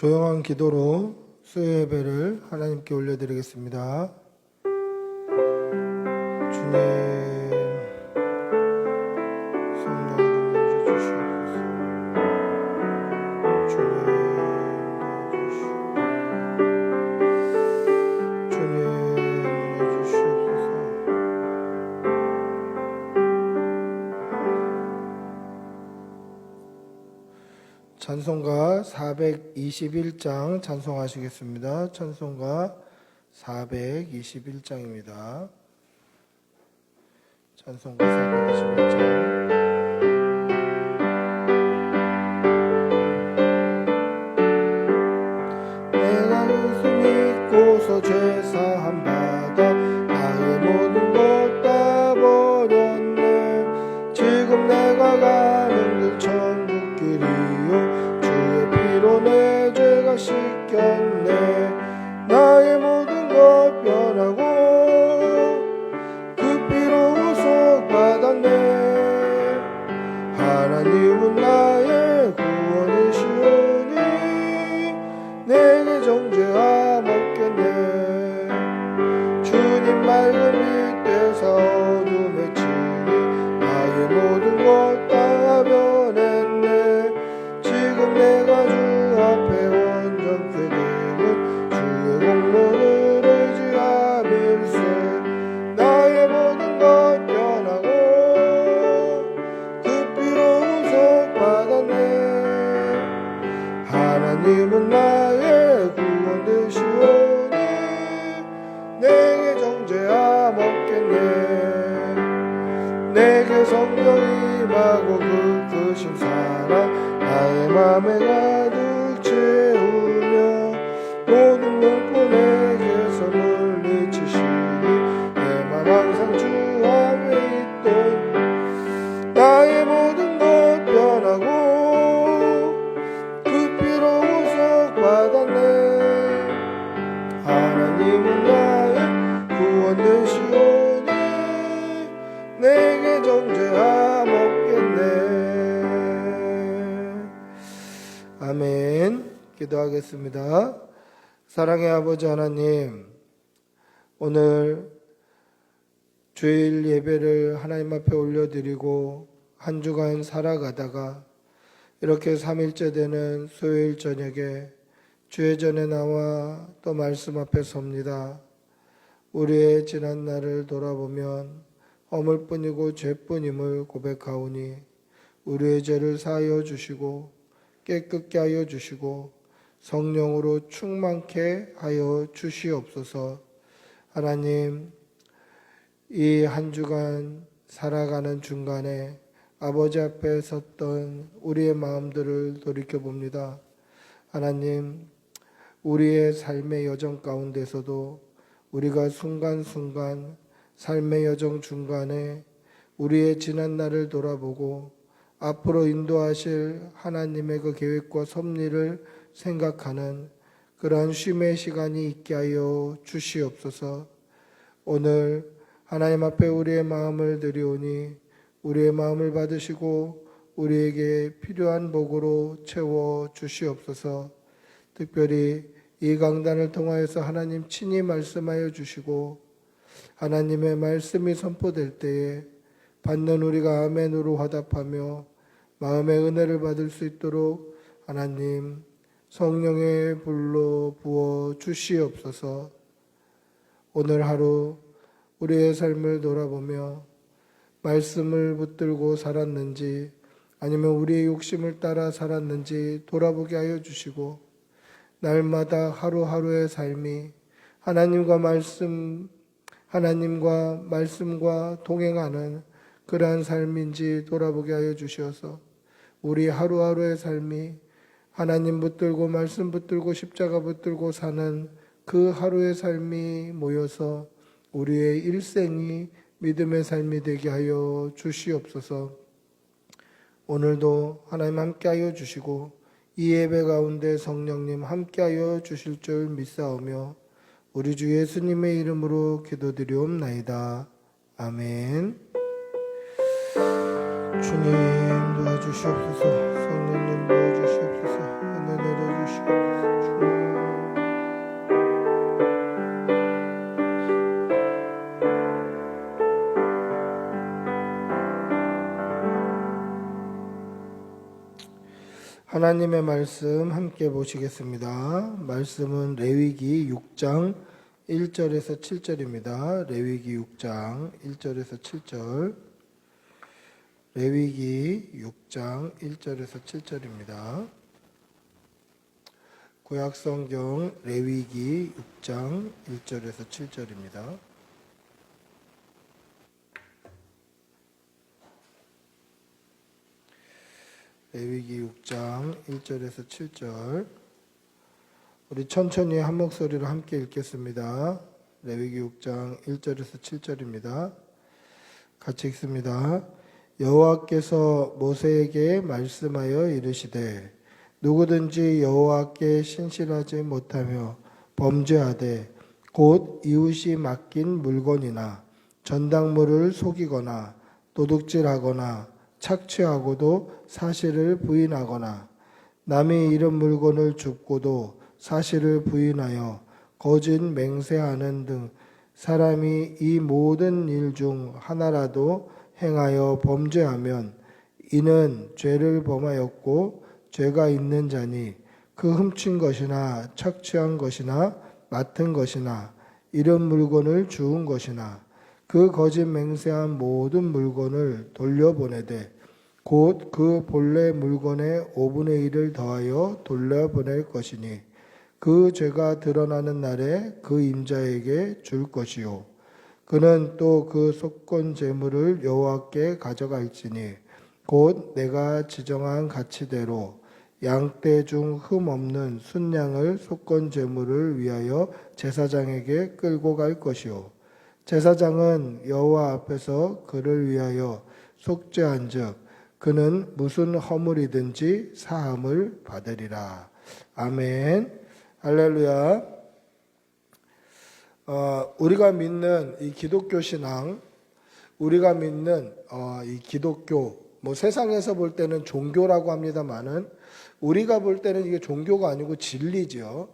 조용한 기도로 수요 예배를 하나님께 올려드리겠습니다. 주님, 성령 도와주시옵소서. 주님 도와주시옵소서. 찬송가 421장 찬송하시겠습니다. 찬송가 421장입니다. 찬송가 421장. 내가 예수 믿고서 죄사함 받아 나의 모든 것 다 버렸네. 지금 내가 가는 길 천국 길이요 주의 피로 내 죄가 씻겼네. 나의 모든 것 변하고 그 피로 구속받았네. 하나님은 나의 구원이시오니 내게 정죄함 없겠네. 주님 맑은 빛에서 어둠에 치니 나의 모든 것 다 변했네. 지금 내가 주 앞에 온전케 되는 주의 공로를 의지함일세. 나의 모든 것 변하고 그 피로 구속받았네. 하나님은 나의 구원 되시오니 내게 정죄함 없겠네. 내게 성령이 임하고 그 크신 사랑 나의 맘에 가득 채우며 모든 눈코 내게서 물리치시니 내 맘 항상 주 앞에 있던. 나의 모든 것 변하고 그 피로 구속받았네. 하나님은 나의 구원 되시오니 내게 정죄함 없겠네. 아멘. 기도하겠습니다. 사랑의 아버지 하나님, 오늘 주일 예배를 하나님 앞에 올려드리고 한 주간 살아가다가 이렇게 3일째 되는 수요일 저녁에 주의 전에 나와 또 말씀 앞에 섭니다. 우리의 지난 날을 돌아보면 허물뿐이고 죄뿐임을 고백하오니 우리의 죄를 사하여 주시고 깨끗게 하여 주시고 성령으로 충만케 하여 주시옵소서. 하나님, 이 한 주간 살아가는 중간에 아버지 앞에 섰던 우리의 마음들을 돌이켜봅니다. 하나님, 우리의 삶의 여정 가운데서도 우리가 순간순간 삶의 여정 중간에 우리의 지난 날을 돌아보고 앞으로 인도하실 하나님의 그 계획과 섭리를 생각하는 그러한 쉼의 시간이 있게 하여 주시옵소서. 오늘 하나님 앞에 우리의 마음을 드리오니 우리의 마음을 받으시고 우리에게 필요한 복으로 채워 주시옵소서. 특별히 이 강단을 통하여서 하나님 친히 말씀하여 주시고 하나님의 말씀이 선포될 때에 받는 우리가 아멘으로 화답하며 마음의 은혜를 받을 수 있도록 하나님 성령의 불로 부어 주시옵소서. 오늘 하루 우리의 삶을 돌아보며 말씀을 붙들고 살았는지 아니면 우리의 욕심을 따라 살았는지 돌아보게 하여 주시고 날마다 하루하루의 삶이 하나님과 말씀과 동행하는 그러한 삶인지 돌아보게 하여 주셔서 우리 하루하루의 삶이 하나님 붙들고 말씀 붙들고 십자가 붙들고 사는 그 하루의 삶이 모여서 우리의 일생이 믿음의 삶이 되게 하여 주시옵소서. 오늘도 하나님 함께 하여 주시고 이 예배 가운데 성령님 함께 하여 주실 줄 믿사오며 우리 주 예수님의 이름으로 기도드리옵나이다. 아멘. 주님 도와주시옵소서. 성령님 도와주시옵소서. 은혜 내려주시옵소서. 하나님의 말씀 함께 보시겠습니다. 말씀은 레위기 6장 1절에서 7절입니다. 레위기 6장 1절에서 7절. 레위기 6장 1절에서 7절입니다. 구약성경 레위기 6장 1절에서 7절입니다. 레위기 6장 1절에서 7절. 우리 천천히 한 목소리로 함께 읽겠습니다. 레위기 6장 1절에서 7절입니다. 같이 읽습니다. 여호와께서 모세에게 말씀하여 이르시되 누구든지 여호와께 신실하지 못하며 범죄하되 곧 이웃이 맡긴 물건이나 전당물을 속이거나 도둑질하거나 착취하고도 사실을 부인하거나 남이 잃은 물건을 줍고도 사실을 부인하여 거짓 맹세하는 등 사람이 이 모든 일 중 하나라도 행하여 범죄하면 이는 죄를 범하였고 죄가 있는 자니 그 훔친 것이나 착취한 것이나 맡은 것이나 잃은 물건을 주운 것이나 그 거짓 맹세한 모든 물건을 돌려보내되 곧 그 본래 물건의 5분의 1을 더하여 돌려보낼 것이니 그 죄가 드러나는 날에 그 임자에게 줄 것이요 그는 또 그 속건 제물을 여호와께 가져갈지니 곧 내가 지정한 가치대로 양떼 중 흠 없는 순양을 속건 제물을 위하여 제사장에게 끌고 갈 것이요 제사장은 여호와 앞에서 그를 위하여 속죄한즉 그는 무슨 허물이든지 사함을 받으리라. 아멘. 할렐루야. 우리가 믿는 이 기독교 신앙, 우리가 믿는 이 기독교, 뭐 세상에서 볼 때는 종교라고 합니다만은 우리가 볼 때는 이게 종교가 아니고 진리죠.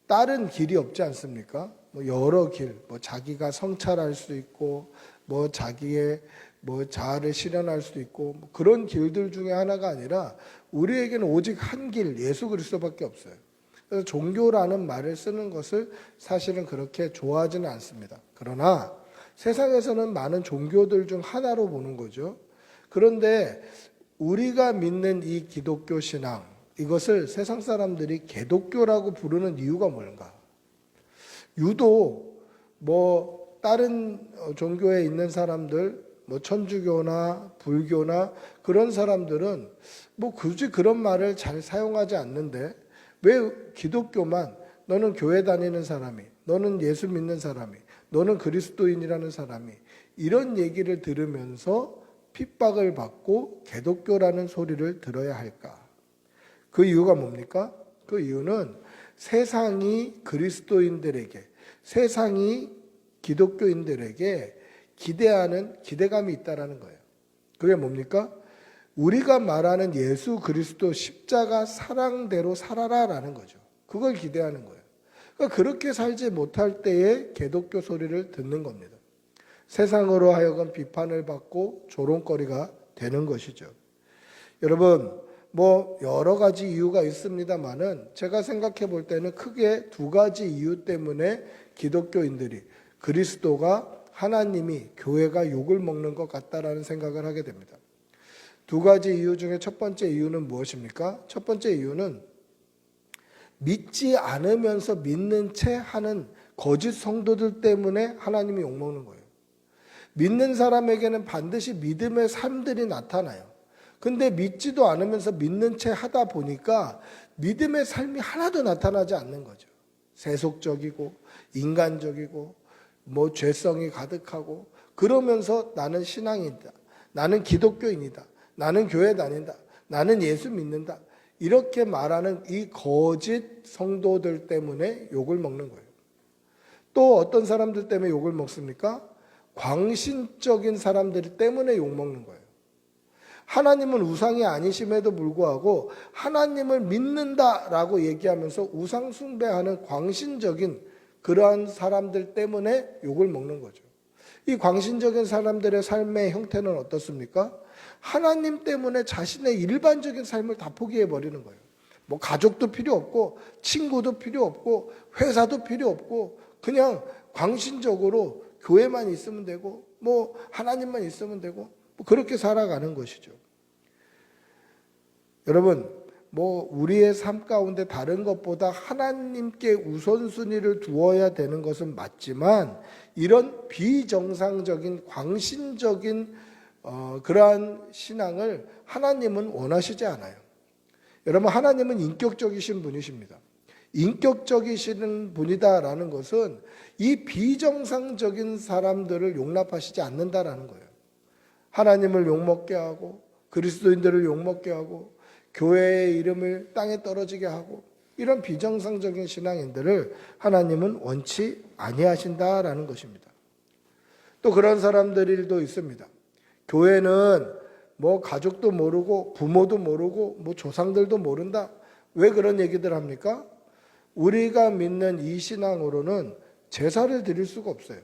다른 길이 없지 않습니까? 뭐 여러 길, 뭐 자기가 성찰할 수 있고, 뭐 자기의 뭐 자아를 실현할 수도 있고, 뭐 그런 길들 중에 하나가 아니라 우리에게는 오직 한 길, 예수 그리스도밖에 없어요. 그래서 종교라는 말을 쓰는 것을 사실은 그렇게 좋아하지는 않습니다. 그러나 세상에서는 많은 종교들 중 하나로 보는 거죠. 그런데 우리가 믿는 이 기독교 신앙, 이것을 세상 사람들이 개독교라고 부르는 이유가 뭔가? 유독 뭐 다른 종교에 있는 사람들, 뭐 천주교나 불교나 그런 사람들은 뭐 굳이 그런 말을 잘 사용하지 않는데 왜 기독교만 너는 교회 다니는 사람이, 너는 예수 믿는 사람이, 너는 그리스도인이라는 사람이 이런 얘기를 들으면서 핍박을 받고 개독교라는 소리를 들어야 할까? 그 이유가 뭡니까? 그 이유는 세상이 그리스도인들에게, 세상이 기독교인들에게 기대하는 기대감이 있다라는 거예요. 그게 뭡니까? 우리가 말하는 예수 그리스도 십자가 사랑대로 살아라라는 거죠. 그걸 기대하는 거예요. 그러니까 그렇게 살지 못할 때에 개독교 소리를 듣는 겁니다. 세상으로 하여금 비판을 받고 조롱거리가 되는 것이죠. 여러분, 뭐 여러 가지 이유가 있습니다만은 제가 생각해 볼 때는 크게 두 가지 이유 때문에 기독교인들이 그리스도가 하나님이 교회가 욕을 먹는 것 같다라는 생각을 하게 됩니다. 두 가지 이유 중에 첫 번째 이유는 무엇입니까? 첫 번째 이유는 믿지 않으면서 믿는 채 하는 거짓 성도들 때문에 하나님이 욕먹는 거예요. 믿는 사람에게는 반드시 믿음의 삶들이 나타나요. 근데 믿지도 않으면서 믿는 채 하다 보니까 믿음의 삶이 하나도 나타나지 않는 거죠. 세속적이고 인간적이고 뭐 죄성이 가득하고 그러면서 나는 신앙이다. 나는 기독교인이다. 나는 교회 다닌다. 나는 예수 믿는다. 이렇게 말하는 이 거짓 성도들 때문에 욕을 먹는 거예요. 또 어떤 사람들 때문에 욕을 먹습니까? 광신적인 사람들 때문에 욕 먹는 거예요. 하나님은 우상이 아니심에도 불구하고 하나님을 믿는다라고 얘기하면서 우상 숭배하는 광신적인 그러한 사람들 때문에 욕을 먹는 거죠. 이 광신적인 사람들의 삶의 형태는 어떻습니까? 하나님 때문에 자신의 일반적인 삶을 다 포기해 버리는 거예요. 뭐 가족도 필요 없고 친구도 필요 없고 회사도 필요 없고 그냥 광신적으로 교회만 있으면 되고 뭐 하나님만 있으면 되고 뭐 그렇게 살아가는 것이죠. 여러분, 뭐 우리의 삶 가운데 다른 것보다 하나님께 우선순위를 두어야 되는 것은 맞지만 이런 비정상적인 광신적인 그러한 신앙을 하나님은 원하시지 않아요. 여러분, 하나님은 인격적이신 분이십니다. 인격적이신 분이다라는 것은 이 비정상적인 사람들을 용납하시지 않는다라는 거예요. 하나님을 욕먹게 하고 그리스도인들을 욕먹게 하고 교회의 이름을 땅에 떨어지게 하고 이런 비정상적인 신앙인들을 하나님은 원치 아니하신다라는 것입니다. 또 그런 사람들도 있습니다. 교회는 뭐 가족도 모르고 부모도 모르고 뭐 조상들도 모른다. 왜 그런 얘기들 합니까? 우리가 믿는 이 신앙으로는 제사를 드릴 수가 없어요.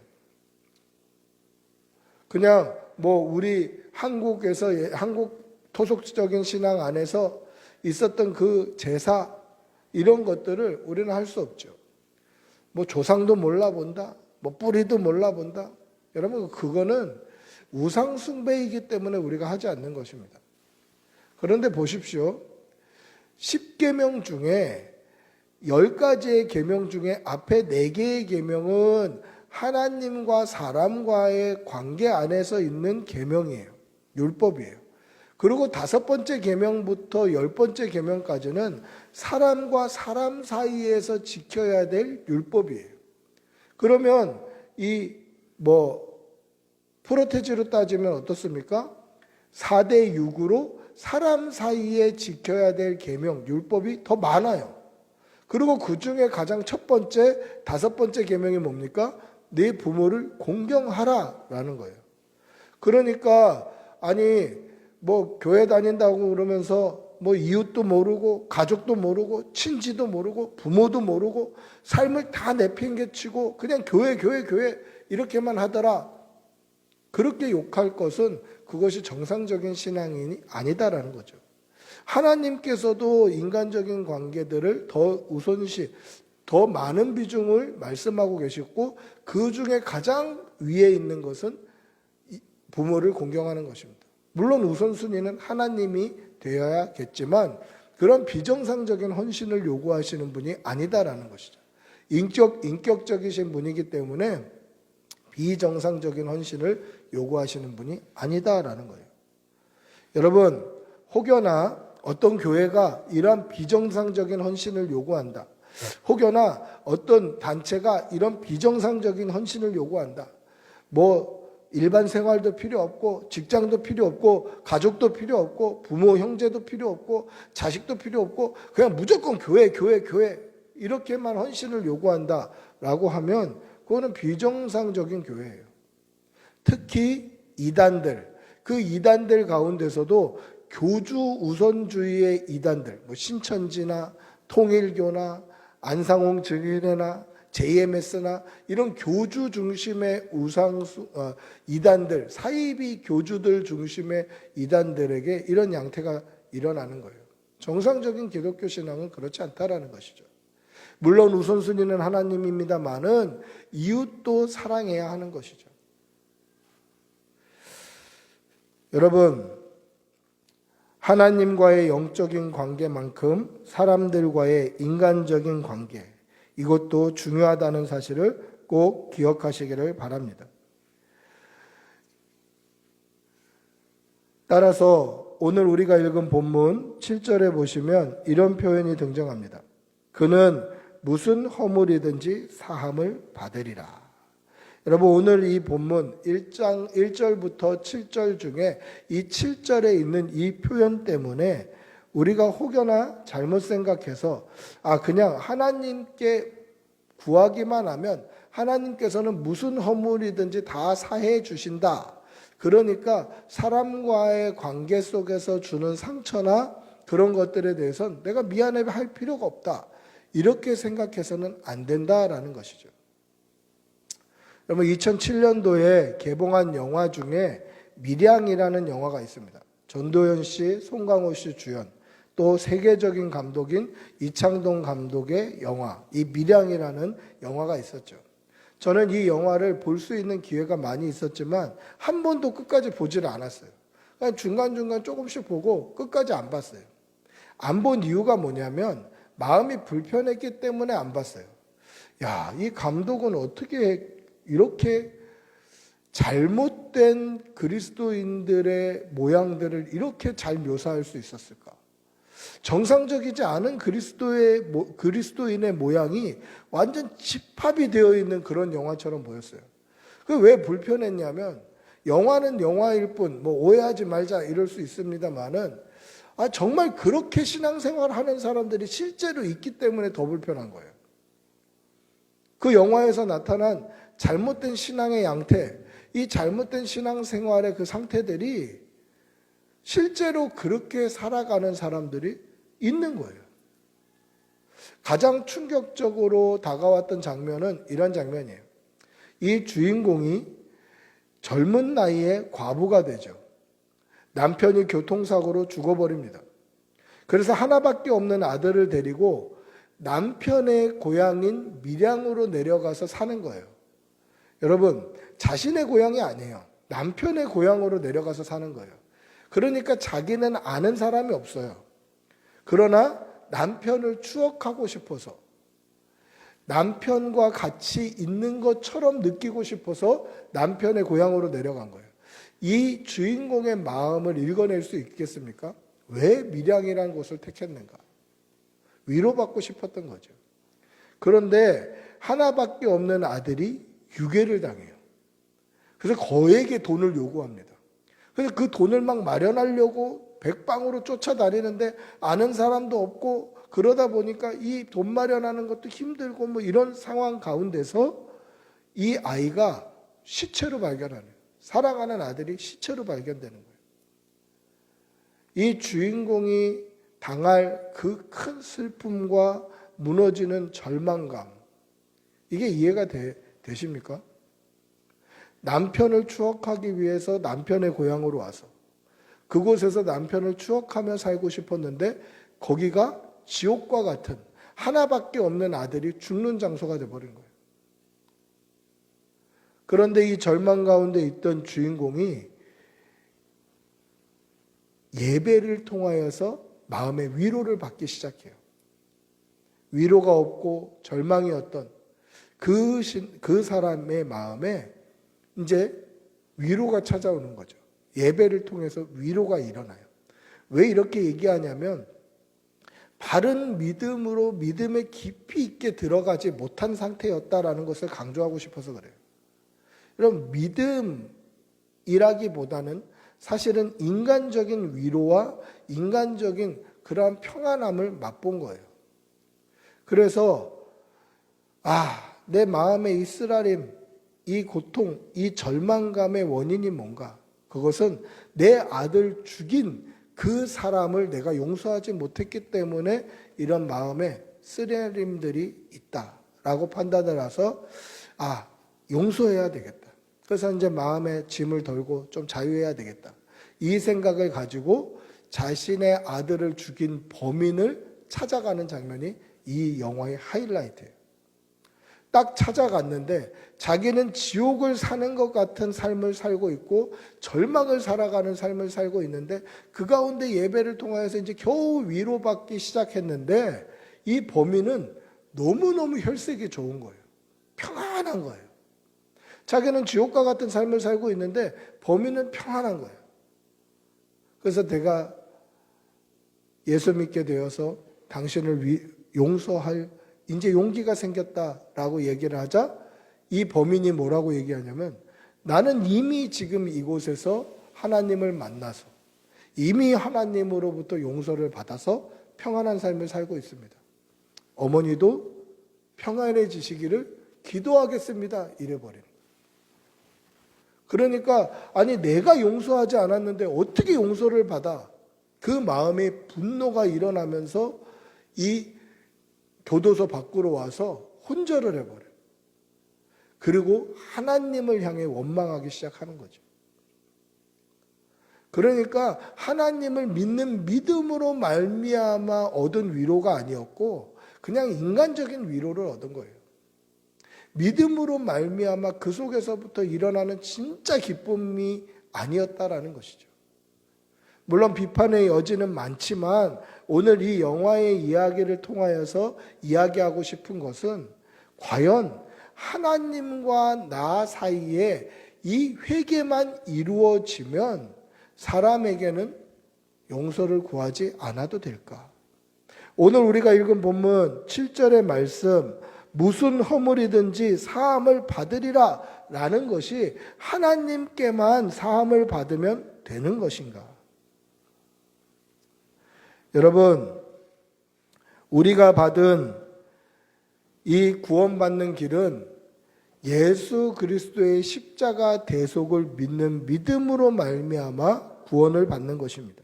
그냥 뭐 우리 한국에서 한국 토속적인 신앙 안에서 있었던 그 제사 이런 것들을 우리는 할 수 없죠. 뭐 조상도 몰라본다. 뭐 뿌리도 몰라본다. 여러분 그거는 우상 숭배이기 때문에 우리가 하지 않는 것입니다. 그런데 보십시오. 10계명 중에 10가지의 계명 중에 앞에 4개의 계명은 하나님과 사람과의 관계 안에서 있는 계명이에요. 율법이에요. 그리고 5번째 계명부터 10번째 계명까지는 사람과 사람 사이에서 지켜야 될 율법이에요. 그러면 이 프로테지로 따지면 어떻습니까? 4대 6으로 사람 사이에 지켜야 될 계명, 율법이 더 많아요. 그리고 그 중에 가장 첫 번째, 5번째 계명이 뭡니까? 네 부모를 공경하라라는 거예요. 그러니까 아니 뭐 교회 다닌다고 그러면서 뭐 이웃도 모르고 가족도 모르고 친지도 모르고 부모도 모르고 삶을 다 내팽개치고 그냥 교회 이렇게만 하더라. 그렇게 욕할 것은 그것이 정상적인 신앙이 아니다라는 거죠. 하나님께서도 인간적인 관계들을 더 우선시, 더 많은 비중을 말씀하고 계시고 그 중에 가장 위에 있는 것은 부모를 공경하는 것입니다. 물론 우선순위는 하나님이 되어야겠지만 그런 비정상적인 헌신을 요구하시는 분이 아니다라는 것이죠. 인격적이신 분이기 때문에 비정상적인 헌신을 요구하시는 분이 아니다라는 거예요. 여러분, 혹여나 어떤 교회가 이러한 비정상적인 헌신을 요구한다. 혹여나 어떤 단체가 이런 비정상적인 헌신을 요구한다. 뭐 일반 생활도 필요 없고 직장도 필요 없고 가족도 필요 없고 부모 형제도 필요 없고 자식도 필요 없고 그냥 무조건 교회 이렇게만 헌신을 요구한다라고 하면 그거는 비정상적인 교회예요. 특히 이단들, 그 이단들 가운데서도 교주 우선주의의 이단들, 뭐 신천지나 통일교나 안상홍 증인회나 JMS나 이런 교주 중심의 이단들, 사이비 교주들 중심의 이단들에게 이런 양태가 일어나는 거예요. 정상적인 기독교 신앙은 그렇지 않다라는 것이죠. 물론 우선순위는 하나님입니다만은 이웃도 사랑해야 하는 것이죠. 여러분, 하나님과의 영적인 관계만큼 사람들과의 인간적인 관계, 이것도 중요하다는 사실을 꼭 기억하시기를 바랍니다. 따라서 오늘 우리가 읽은 본문 7절에 보시면 이런 표현이 등장합니다. 그는 무슨 허물이든지 사함을 받으리라. 여러분, 오늘 이 본문 1장 1절부터 7절 중에 이 7절에 있는 이 표현 때문에 우리가 혹여나 잘못 생각해서 그냥 하나님께 구하기만 하면 하나님께서는 무슨 허물이든지 다 사해 주신다. 그러니까 사람과의 관계 속에서 주는 상처나 그런 것들에 대해서는 내가 미안해 할 필요가 없다. 이렇게 생각해서는 안 된다라는 것이죠. 여러분, 2007년도에 개봉한 영화 중에 밀양이라는 영화가 있습니다. 전도연 씨, 송강호 씨 주연, 또 세계적인 감독인 이창동 감독의 영화, 이 밀양이라는 영화가 있었죠. 저는 이 영화를 볼 수 있는 기회가 많이 있었지만 한 번도 끝까지 보지를 않았어요. 그냥 중간중간 조금씩 보고 끝까지 안 봤어요. 안 본 이유가 뭐냐면 마음이 불편했기 때문에 안 봤어요. 야, 이 감독은 어떻게 이렇게 잘못된 그리스도인들의 모양들을 이렇게 잘 묘사할 수 있었을까? 정상적이지 않은 그리스도인의 모양이 완전 집합이 되어 있는 그런 영화처럼 보였어요. 그 왜 불편했냐면 영화는 영화일 뿐, 뭐 오해하지 말자 이럴 수 있습니다만은 정말 그렇게 신앙생활 하는 사람들이 실제로 있기 때문에 더 불편한 거예요. 그 영화에서 나타난 잘못된 신앙의 양태, 이 잘못된 신앙생활의 그 상태들이 실제로 그렇게 살아가는 사람들이 있는 거예요. 가장 충격적으로 다가왔던 장면은 이런 장면이에요. 이 주인공이 젊은 나이에 과부가 되죠. 남편이 교통사고로 죽어버립니다. 그래서 하나밖에 없는 아들을 데리고 남편의 고향인 밀양으로 내려가서 사는 거예요. 여러분, 자신의 고향이 아니에요. 남편의 고향으로 내려가서 사는 거예요. 그러니까 자기는 아는 사람이 없어요. 그러나 남편을 추억하고 싶어서, 남편과 같이 있는 것처럼 느끼고 싶어서 남편의 고향으로 내려간 거예요. 이 주인공의 마음을 읽어낼 수 있겠습니까? 왜 밀양이라는 곳을 택했는가? 위로받고 싶었던 거죠. 그런데 하나밖에 없는 아들이 유괴를 당해요. 그래서 거액의 돈을 요구합니다. 그래서 그 돈을 막 마련하려고 백방으로 쫓아다니는데 아는 사람도 없고 그러다 보니까 이 돈 마련하는 것도 힘들고 뭐 이런 상황 가운데서 이 아이가 시체로 발견하는, 사랑하는 아들이 시체로 발견되는 거예요. 이 주인공이 당할 그 큰 슬픔과 무너지는 절망감, 이게 이해가 되십니까? 남편을 추억하기 위해서 남편의 고향으로 와서 그곳에서 남편을 추억하며 살고 싶었는데 거기가 지옥과 같은 하나밖에 없는 아들이 죽는 장소가 되어버린 거예요. 그런데 이 절망 가운데 있던 주인공이 예배를 통하여서 마음의 위로를 받기 시작해요. 위로가 없고 절망이었던 그 사람의 마음에 이제 위로가 찾아오는 거죠. 예배를 통해서 위로가 일어나요. 왜 이렇게 얘기하냐면 바른 믿음으로 믿음에 깊이 있게 들어가지 못한 상태였다라는 것을 강조하고 싶어서 그래요. 여러분, 믿음이라기보다는 사실은 인간적인 위로와 인간적인 그러한 평안함을 맛본 거예요. 그래서 내 마음의 이 쓰라림, 이 고통, 이 절망감의 원인이 뭔가? 그것은 내 아들 죽인 그 사람을 내가 용서하지 못했기 때문에 이런 마음에 쓰라림들이 있다라고 판단을 해서 용서해야 되겠다. 그래서 이제 마음의 짐을 덜고 좀 자유해야 되겠다. 이 생각을 가지고 자신의 아들을 죽인 범인을 찾아가는 장면이 이 영화의 하이라이트예요. 딱 찾아갔는데 자기는 지옥을 사는 것 같은 삶을 살고 있고 절망을 살아가는 삶을 살고 있는데 그 가운데 예배를 통해서 이제 겨우 위로받기 시작했는데 이 범인은 너무너무 혈색이 좋은 거예요. 평안한 거예요. 자기는 지옥과 같은 삶을 살고 있는데 범인은 평안한 거예요. 그래서 내가 예수 믿게 되어서 당신을 용서할 이제 용기가 생겼다라고 얘기를 하자 이 범인이 뭐라고 얘기하냐면 나는 이미 지금 이곳에서 하나님을 만나서 이미 하나님으로부터 용서를 받아서 평안한 삶을 살고 있습니다. 어머니도 평안해지시기를 기도하겠습니다. 이래버리는 거예요. 그러니까 내가 용서하지 않았는데 어떻게 용서를 받아? 그 마음에 분노가 일어나면서 이 교도소 밖으로 와서 혼절을 해버려요. 그리고 하나님을 향해 원망하기 시작하는 거죠. 그러니까 하나님을 믿는 믿음으로 말미암아 얻은 위로가 아니었고 그냥 인간적인 위로를 얻은 거예요. 믿음으로 말미암아 그 속에서부터 일어나는 진짜 기쁨이 아니었다라는 것이죠. 물론 비판의 여지는 많지만 오늘 이 영화의 이야기를 통하여서 이야기하고 싶은 것은 과연 하나님과 나 사이에 이 회개만 이루어지면 사람에게는 용서를 구하지 않아도 될까? 오늘 우리가 읽은 본문 7절의 말씀, 무슨 허물이든지 사함을 받으리라 라는 것이 하나님께만 사함을 받으면 되는 것인가? 여러분, 우리가 받은 이 구원받는 길은 예수 그리스도의 십자가 대속을 믿는 믿음으로 말미암아 구원을 받는 것입니다.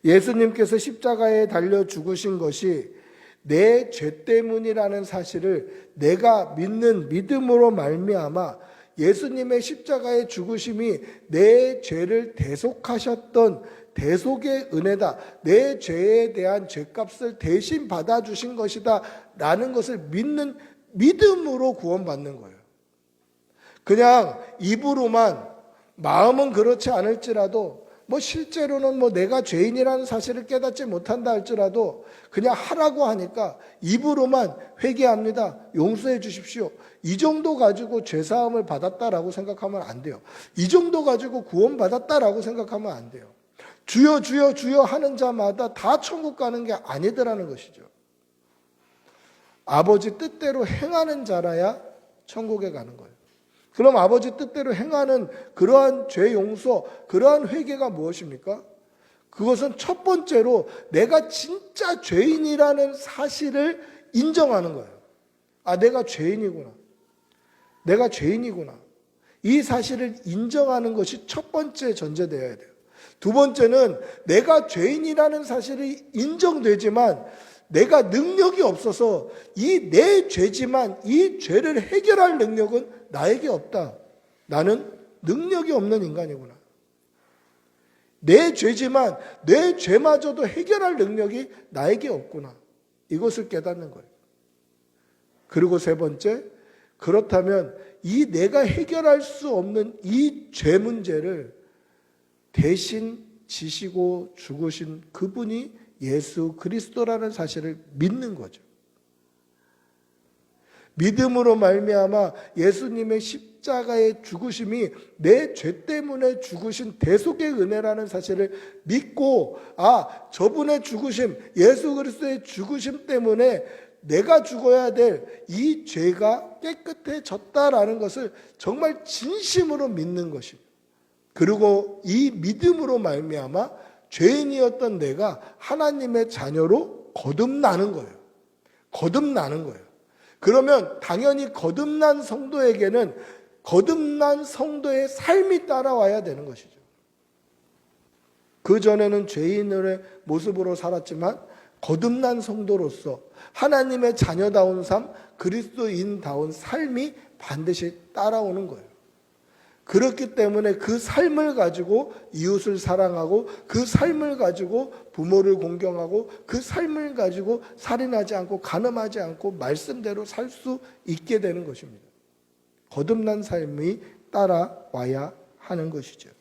예수님께서 십자가에 달려 죽으신 것이 내 죄 때문이라는 사실을 내가 믿는 믿음으로 말미암아 예수님의 십자가의 죽으심이 내 죄를 대속하셨던 대속의 은혜다. 내 죄에 대한 죄값을 대신 받아주신 것이다. 라는 것을 믿는 믿음으로 구원받는 거예요. 그냥 입으로만, 마음은 그렇지 않을지라도 실제로는 내가 죄인이라는 사실을 깨닫지 못한다 할지라도 그냥 하라고 하니까 입으로만 회개합니다. 용서해 주십시오. 이 정도 가지고 죄사함을 받았다라고 생각하면 안 돼요. 이 정도 가지고 구원받았다라고 생각하면 안 돼요. 주여 주여 주여 하는 자마다 다 천국 가는 게 아니더라는 것이죠. 아버지 뜻대로 행하는 자라야 천국에 가는 거예요. 그럼 아버지 뜻대로 행하는 그러한 죄 용서, 그러한 회개가 무엇입니까? 그것은 첫 번째로 내가 진짜 죄인이라는 사실을 인정하는 거예요. 아, 내가 죄인이구나. 내가 죄인이구나. 이 사실을 인정하는 것이 첫 번째 전제되어야 돼요. 두 번째는 내가 죄인이라는 사실이 인정되지만 내가 능력이 없어서 이 내 죄지만 이 죄를 해결할 능력은 나에게 없다. 나는 능력이 없는 인간이구나. 내 죄지만 내 죄마저도 해결할 능력이 나에게 없구나. 이것을 깨닫는 거예요. 그리고 세 번째, 그렇다면 이 내가 해결할 수 없는 이 죄 문제를 대신 지시고 죽으신 그분이 예수 그리스도라는 사실을 믿는 거죠. 믿음으로 말미암아 예수님의 십자가의 죽으심이 내 죄 때문에 죽으신 대속의 은혜라는 사실을 믿고, 아, 저분의 죽으심, 예수 그리스도의 죽으심 때문에 내가 죽어야 될 이 죄가 깨끗해졌다라는 것을 정말 진심으로 믿는 것입니다. 그리고 이 믿음으로 말미암아 죄인이었던 내가 하나님의 자녀로 거듭나는 거예요. 거듭나는 거예요. 그러면 당연히 거듭난 성도에게는 거듭난 성도의 삶이 따라와야 되는 것이죠. 그전에는 죄인의 모습으로 살았지만 거듭난 성도로서 하나님의 자녀다운 삶, 그리스도인다운 삶이 반드시 따라오는 거예요. 그렇기 때문에 그 삶을 가지고 이웃을 사랑하고 그 삶을 가지고 부모를 공경하고 그 삶을 가지고 살인하지 않고 간음하지 않고 말씀대로 살 수 있게 되는 것입니다. 거듭난 삶이 따라와야 하는 것이죠.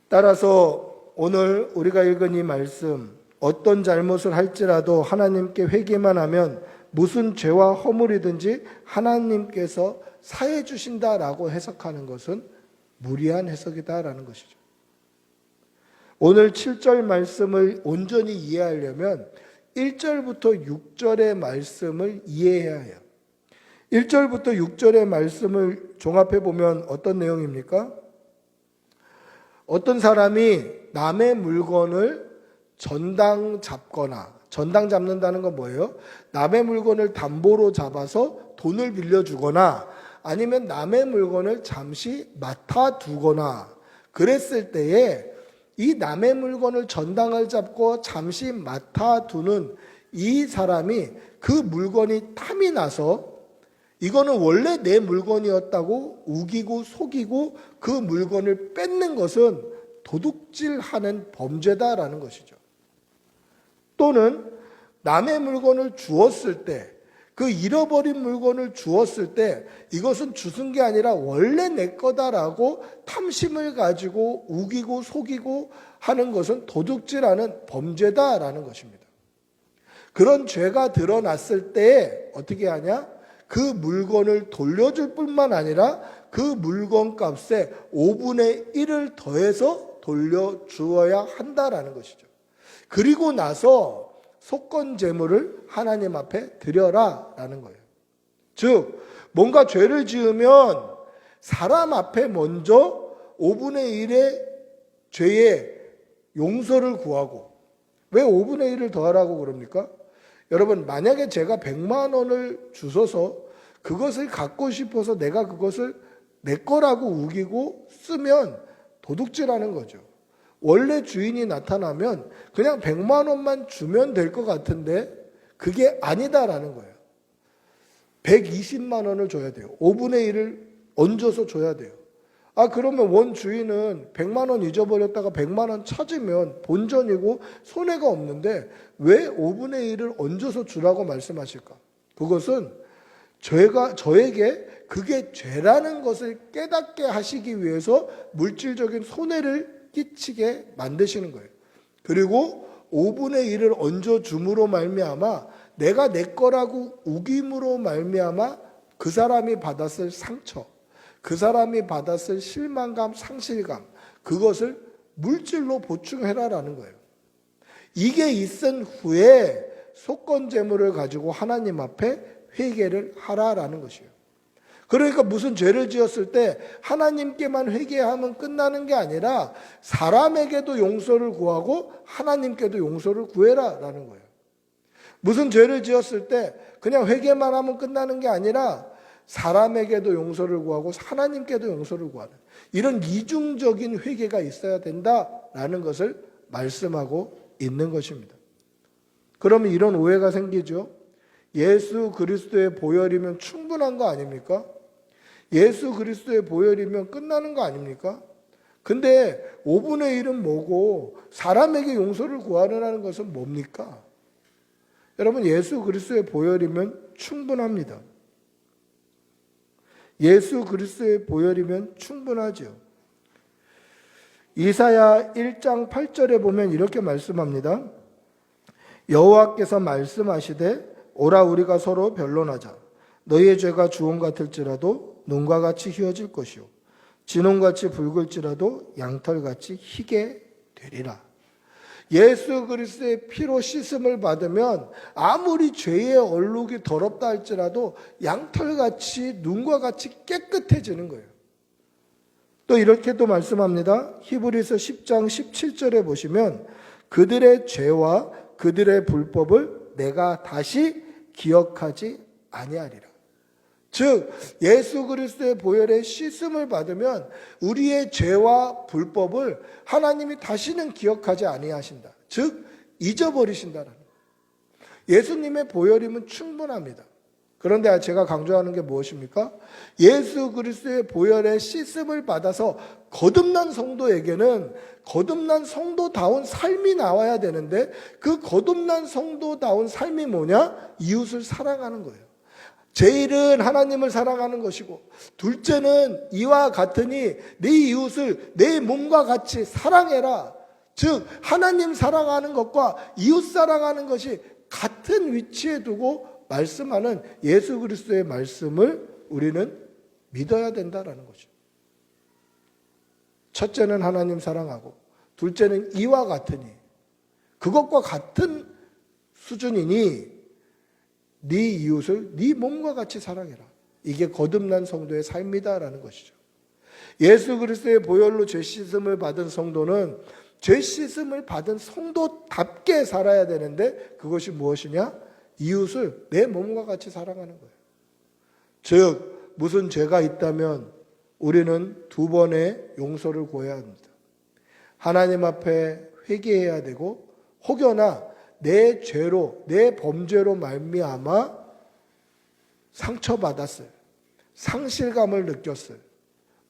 따라서 오늘 우리가 읽은 이 말씀, 어떤 잘못을 할지라도 하나님께 회개만 하면 무슨 죄와 허물이든지 하나님께서 사해 주신다라고 해석하는 것은 무리한 해석이다라는 것이죠. 오늘 7절 말씀을 온전히 이해하려면 1절부터 6절의 말씀을 이해해야 해요. 1절부터 6절의 말씀을 종합해 보면 어떤 내용입니까? 어떤 사람이 남의 물건을 전당 잡거나, 전당 잡는다는 건 뭐예요? 남의 물건을 담보로 잡아서 돈을 빌려주거나 아니면 남의 물건을 잠시 맡아두거나 그랬을 때에 이 남의 물건을 전당을 잡고 잠시 맡아두는 이 사람이 그 물건이 탐이 나서 이거는 원래 내 물건이었다고 우기고 속이고 그 물건을 뺏는 것은 도둑질하는 범죄다라는 것이죠. 또는 남의 물건을 주었을 때, 그 잃어버린 물건을 주었을 때 이것은 주순 게 아니라 원래 내 거다라고 탐심을 가지고 우기고 속이고 하는 것은 도둑질하는 범죄다라는 것입니다. 그런 죄가 드러났을 때 어떻게 하냐? 그 물건을 돌려줄 뿐만 아니라 그 물건 값에 5분의 1을 더해서 돌려주어야 한다라는 것이죠. 그리고 나서 속건 제물을 하나님 앞에 드려라 라는 거예요. 즉 뭔가 죄를 지으면 사람 앞에 먼저 5분의 1의 죄의 용서를 구하고, 왜 5분의 1을 더하라고 그럽니까? 여러분, 만약에 제가 100만 원을 주셔서 그것을 갖고 싶어서 내가 그것을 내 거라고 우기고 쓰면 도둑질하는 거죠. 원래 주인이 나타나면 그냥 100만 원만 주면 될 것 같은데 그게 아니다라는 거예요. 120만 원을 줘야 돼요. 5분의 1을 얹어서 줘야 돼요. 그러면 원 주인은 100만 원 잊어버렸다가 100만 원 찾으면 본전이고 손해가 없는데 왜 5분의 1을 얹어서 주라고 말씀하실까? 그것은 저에게 그게 죄라는 것을 깨닫게 하시기 위해서 물질적인 손해를 끼치게 만드시는 거예요. 그리고 5분의 1을 얹어줌으로 말미암아 내가 내 거라고 우김으로 말미암아 그 사람이 받았을 상처, 그 사람이 받았을 실망감, 상실감, 그것을 물질로 보충해라라는 거예요. 이게 있은 후에 속건 제물을 가지고 하나님 앞에 회개를 하라라는 것이에요. 그러니까 무슨 죄를 지었을 때 하나님께만 회개하면 끝나는 게 아니라 사람에게도 용서를 구하고 하나님께도 용서를 구해라라는 거예요. 무슨 죄를 지었을 때 그냥 회개만 하면 끝나는 게 아니라 사람에게도 용서를 구하고 하나님께도 용서를 구하는 이런 이중적인 회개가 있어야 된다라는 것을 말씀하고 있는 것입니다. 그러면 이런 오해가 생기죠. 예수 그리스도의 보혈이면 충분한 거 아닙니까? 예수 그리스도의 보혈이면 끝나는 거 아닙니까? 근데 5분의 1은 뭐고 사람에게 용서를 구하라는 것은 뭡니까? 여러분, 예수 그리스도의 보혈이면 충분합니다. 예수 그리스도의 보혈이면 충분하죠. 이사야 1장 8절에 보면 이렇게 말씀합니다. 여호와께서 말씀하시되 오라 우리가 서로 변론하자. 너희의 죄가 주홍 같을지라도 눈과 같이 희어질 것이요 진홍같이 붉을지라도 양털같이 희게 되리라. 예수 그리스도의 피로 씻음을 받으면 아무리 죄의 얼룩이 더럽다 할지라도 양털같이 눈과 같이 깨끗해지는 거예요. 또 이렇게도 말씀합니다. 히브리서 10장 17절에 보시면 그들의 죄와 그들의 불법을 내가 다시 기억하지 아니하리라. 즉 예수 그리스도의 보혈의 씻음을 받으면 우리의 죄와 불법을 하나님이 다시는 기억하지 아니하신다. 즉 잊어버리신다라는 거예요. 예수님의 보혈이면 충분합니다. 그런데 제가 강조하는 게 무엇입니까? 예수 그리스도의 보혈의 씻음을 받아서 거듭난 성도에게는 거듭난 성도다운 삶이 나와야 되는데 그 거듭난 성도다운 삶이 뭐냐? 이웃을 사랑하는 거예요. 제일은 하나님을 사랑하는 것이고 둘째는 이와 같으니 네 이웃을 내 몸과 같이 사랑해라. 즉 하나님 사랑하는 것과 이웃 사랑하는 것이 같은 위치에 두고 말씀하는 예수 그리스도의 말씀을 우리는 믿어야 된다라는 거죠. 첫째는 하나님 사랑하고 둘째는 이와 같으니 그것과 같은 수준이니 네 이웃을 네 몸과 같이 사랑해라. 이게 거듭난 성도의 삶이다라는 것이죠. 예수 그리스도의 보혈로 죄 씻음을 받은 성도는 죄 씻음을 받은 성도답게 살아야 되는데 그것이 무엇이냐? 이웃을 내 몸과 같이 사랑하는 거예요. 즉 무슨 죄가 있다면 우리는 2번의 용서를 구해야 합니다. 하나님 앞에 회개해야 되고 혹여나 내 죄로 내 범죄로 말미암아 상처받았어요. 상실감을 느꼈어요.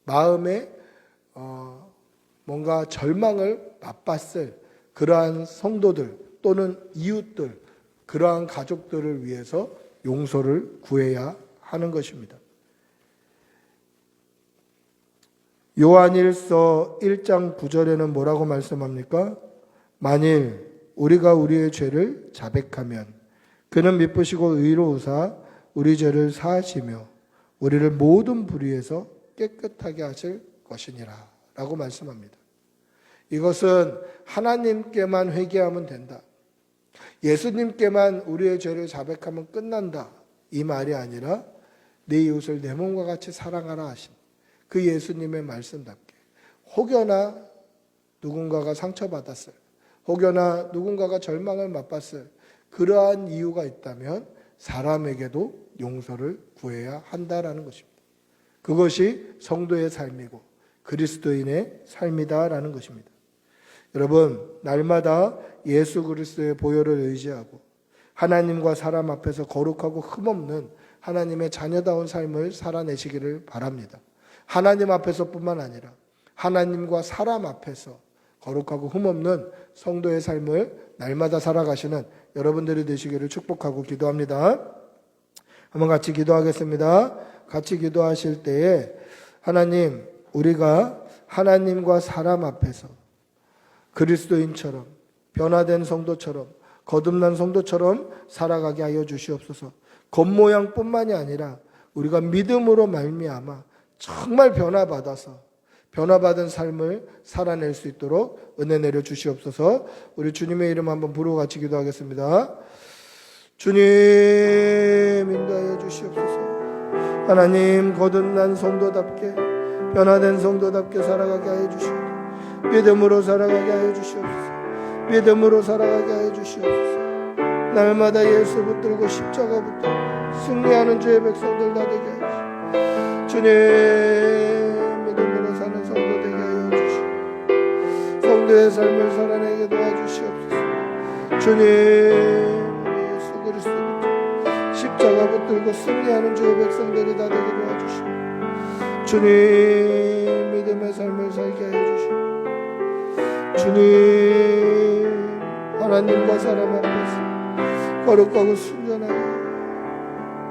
마음에 뭔가 절망을 맛봤을 그러한 성도들 또는 이웃들, 그러한 가족들을 위해서 용서를 구해야 하는 것입니다. 요한일서 1장 9절에는 뭐라고 말씀합니까? 만일 우리가 우리의 죄를 자백하면 그는 미쁘시고 의로우사 우리 죄를 사하시며 우리를 모든 불의에서 깨끗하게 하실 것이니라 라고 말씀합니다. 이것은 하나님께만 회개하면 된다, 예수님께만 우리의 죄를 자백하면 끝난다, 이 말이 아니라 내 이웃을 내 몸과 같이 사랑하라 하신 그 예수님의 말씀답게 혹여나 누군가가 상처받았어요, 혹여나 누군가가 절망을 맛봤을 그러한 이유가 있다면 사람에게도 용서를 구해야 한다라는 것입니다. 그것이 성도의 삶이고 그리스도인의 삶이다라는 것입니다. 여러분, 날마다 예수 그리스도의 보혈을 의지하고 하나님과 사람 앞에서 거룩하고 흠없는 하나님의 자녀다운 삶을 살아내시기를 바랍니다. 하나님 앞에서뿐만 아니라 하나님과 사람 앞에서 거룩하고 흠없는 성도의 삶을 날마다 살아가시는 여러분들이 되시기를 축복하고 기도합니다. 한번 같이 기도하겠습니다. 같이 기도하실 때에 하나님, 우리가 하나님과 사람 앞에서 그리스도인처럼 변화된 성도처럼 거듭난 성도처럼 살아가게 하여 주시옵소서. 겉모양뿐만이 아니라 우리가 믿음으로 말미암아 정말 변화받은 삶을 살아낼 수 있도록 은혜 내려 주시옵소서. 우리 주님의 이름 한번 부르고 같이 기도하겠습니다. 주님, 인도하여 주시옵소서. 하나님, 거듭난 성도답게 변화된 성도답게 살아가게 하여 주시옵소서. 믿음으로 살아가게 하여 주시옵소서. 믿음으로 살아가게 하여 주시옵소서. 날마다 예수 붙들고 십자가 붙들고 승리하는 주의 백성들 다 되게 하여 주시옵소서. 주님, 믿음으로 사는 성도 되게 하여 주시옵소서. 성도의 삶을 살아내게 도와주시옵소서. 주님, 예수 그리스도 십자가 붙들고 승리하는 주의 백성들이 다 되게 도와주시옵소서. 주님, 믿음의 삶을 살게 하여 주시옵소서. 주님, 하나님과 사람 앞에서 거룩하고 순전하게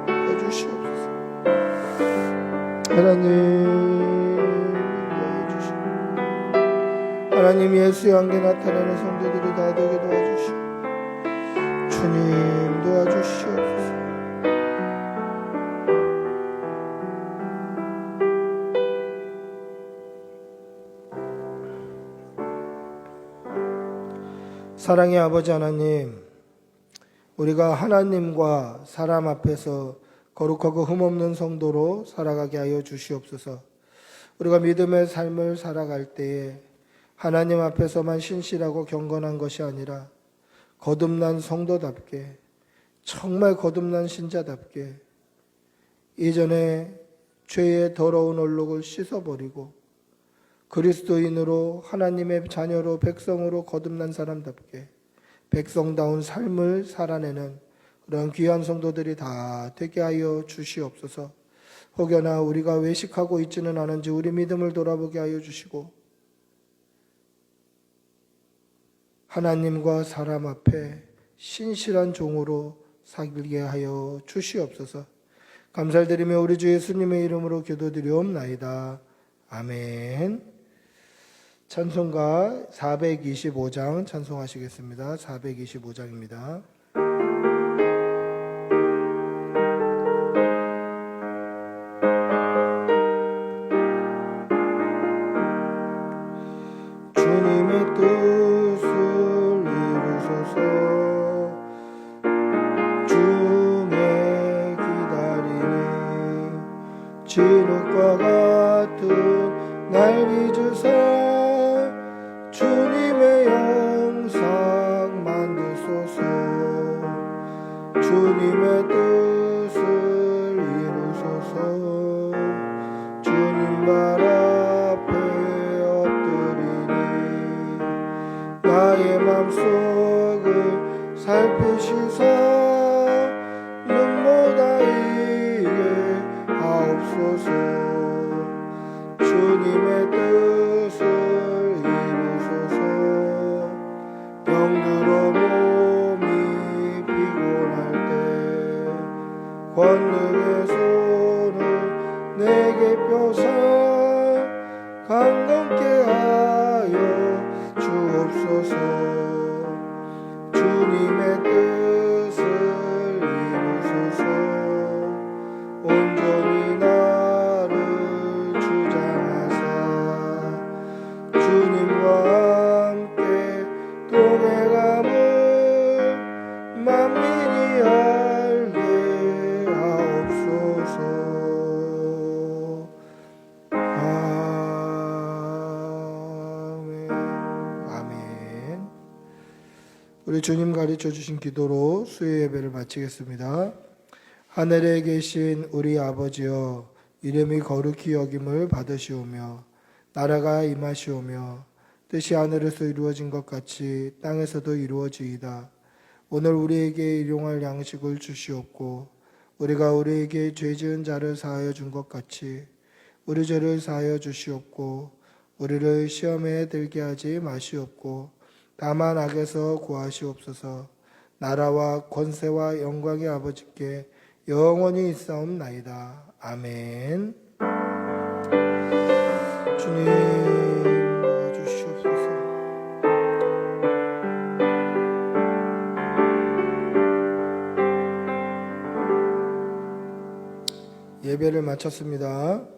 해주시옵소서. 하나님 예수의 향기 나타내는 성도들이 다 되게 도와주시옵소서. 주님, 도와주시옵소서. 사랑의 아버지 하나님, 우리가 하나님과 사람 앞에서 거룩하고 흠없는 성도로 살아가게 하여 주시옵소서. 우리가 믿음의 삶을 살아갈 때에 하나님 앞에서만 신실하고 경건한 것이 아니라 거듭난 성도답게, 정말 거듭난 신자답게 이전에 죄의 더러운 얼룩을 씻어버리고 그리스도인으로 하나님의 자녀로 백성으로 거듭난 사람답게 백성다운 삶을 살아내는 그런 귀한 성도들이 다 되게 하여 주시옵소서. 혹여나 우리가 외식하고 있지는 않은지 우리 믿음을 돌아보게 하여 주시고 하나님과 사람 앞에 신실한 종으로 살게 하여 주시옵소서. 감사를 드리며 우리 주 예수님의 이름으로 기도드리옵나이다. 아멘. 찬송가 425장 찬송하시겠습니다. 425장입니다. 주님의 뜻을 이루소서. 주의 기다리니 진흙과 같은 날 빚으사 주님의 영상 만드소서. 주님의 뜻을 이루소서. 주님 발 앞에 엎드리니 나의 맘속을 살피시사 눈보다 힘들어 몸이 피곤할 때 권능의 손을 내게 펴사 강건케 하여 주옵소서. 주님의 뜻을 이루소서. 온전히 나를 주장하사 주님과 함께 동행함을 만민이 알게 하옵소서. 아멘. 아멘. 우리 주님 가르쳐 주신 기도로 수요 예배를 마치겠습니다. 하늘에 계신 우리 아버지여, 이름이 거룩히 여김을 받으시오며 나라가 임하시오며 뜻이 하늘에서 이루어진 것 같이 땅에서도 이루어지이다. 오늘 우리에게 일용할 양식을 주시옵고 우리가 우리에게 죄 지은 자를 사하여 준 것 같이 우리 죄를 사하여 주시옵고 우리를 시험에 들게 하지 마시옵고 다만 악에서 구하시옵소서. 나라와 권세와 영광의 아버지께 영원히 있사옵나이다. 아멘. 주님 도와주시옵소서. 예배를 마쳤습니다.